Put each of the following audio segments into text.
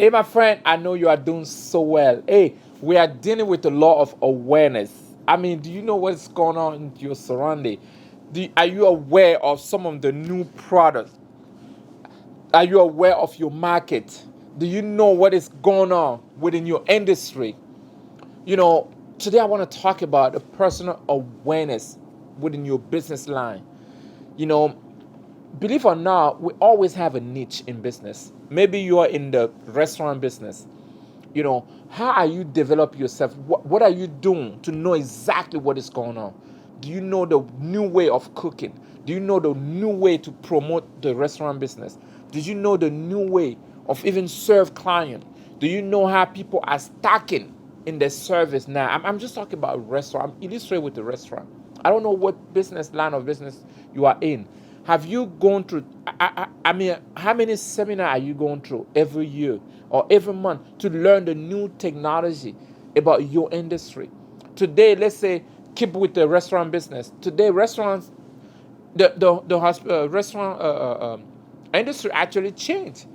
Hey, my friend, I know you are doing so well. Hey, we are dealing with the law of awareness. I mean, do you know what's going on in your surrounding? Are you aware of some of the new products? Are you aware of your market? Do you know what is going on within your industry? You know, today I want to talk about the personal awareness within your business line. You know, believe or not, we always have a niche in business. Maybe you are in the restaurant business. You know, how are you develop yourself? What are you doing to know exactly what is going on? Do you know the new way of cooking? Do you know the new way to promote the restaurant business? Did you know the new way of even serve client? Do you know how people are stacking in their service now? I'm just talking about restaurant. I'm illustrating with the restaurant. I don't know what business line of business you are in. Have you gone through? I mean, how many seminars are you going through every year or every month to learn the new technology about your industry? Today, let's say, keep with the restaurant business. Today, restaurants, the restaurant industry actually changed.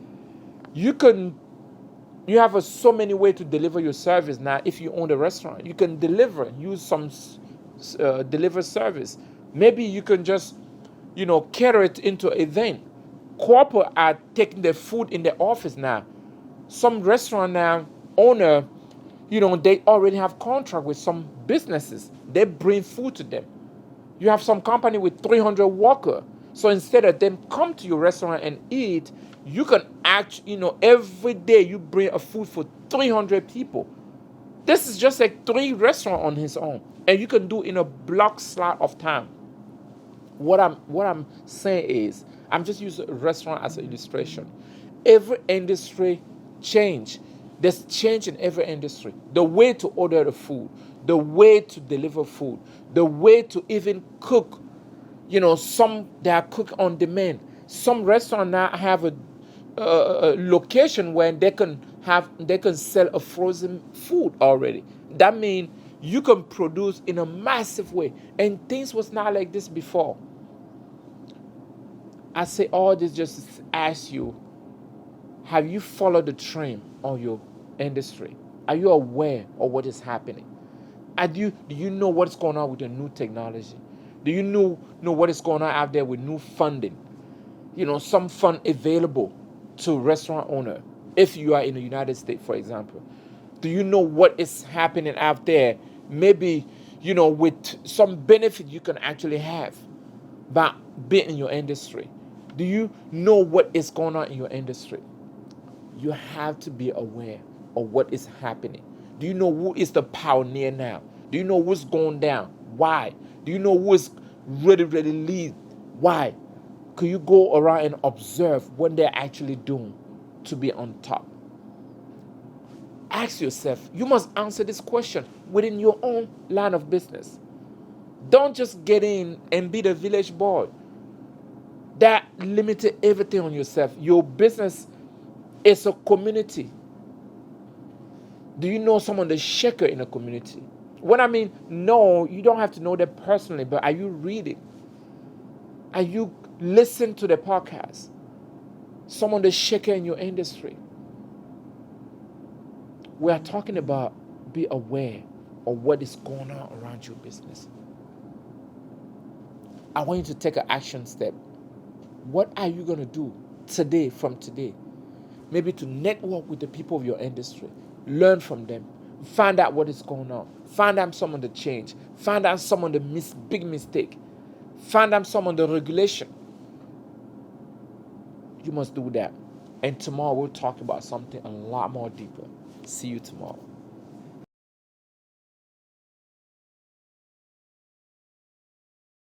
You can you have so many ways to deliver your service now. If you own a restaurant, you can use some deliver service. Maybe you can just cater it into an event. Corporate are taking the food in the office now. Some restaurant now owner, they already have contract with some businesses. They bring food to them. You have some company with 300 workers. So instead of them come to your restaurant and eat, you can every day you bring a food for 300 people. This is just like 3 restaurants on his own. And you can do in a block slot of time. What I'm saying is, I'm just using a restaurant as an illustration. Every industry change. There's change in every industry. The way to order the food, the way to deliver food, the way to even cook. Some they are cook on demand. Some restaurants now have a location where they can sell a frozen food already. That means you can produce in a massive way, and things was not like this before. I say all this just to ask you, have you followed the trend on your industry? Are you aware of what is happening? Do you know what's going on with the new technology? Do you know what is going on out there with new funding? Some fund available to restaurant owner. If you are in the United States, for example, do you know what is happening out there? Maybe, with some benefit you can actually have by being in your industry. Do you know what is going on in your industry? You have to be aware of what is happening. Do you know who is the pioneer now? Do you know what's going down? Why? Do you know who is really, really lead? Why? Could you go around and observe what they're actually doing to be on top? Ask yourself, you must answer this question within your own line of business. Don't just get in and be the village boy. That limited everything on yourself. Your business is a community. Do you know someone that's shaker in a community? What I mean, no, you don't have to know them personally, but are you reading? Are you listening to the podcast? Someone that's shaker in your industry. We are talking about be aware of what is going on around your business. I want you to take an action step. What are you going to do today, from today? Maybe to network with the people of your industry. Learn from them. Find out what is going on. Find out some of the change. Find out some of the big mistake. Find out some of the regulation. You must do that. And tomorrow we'll talk about something a lot more deeper. See you tomorrow.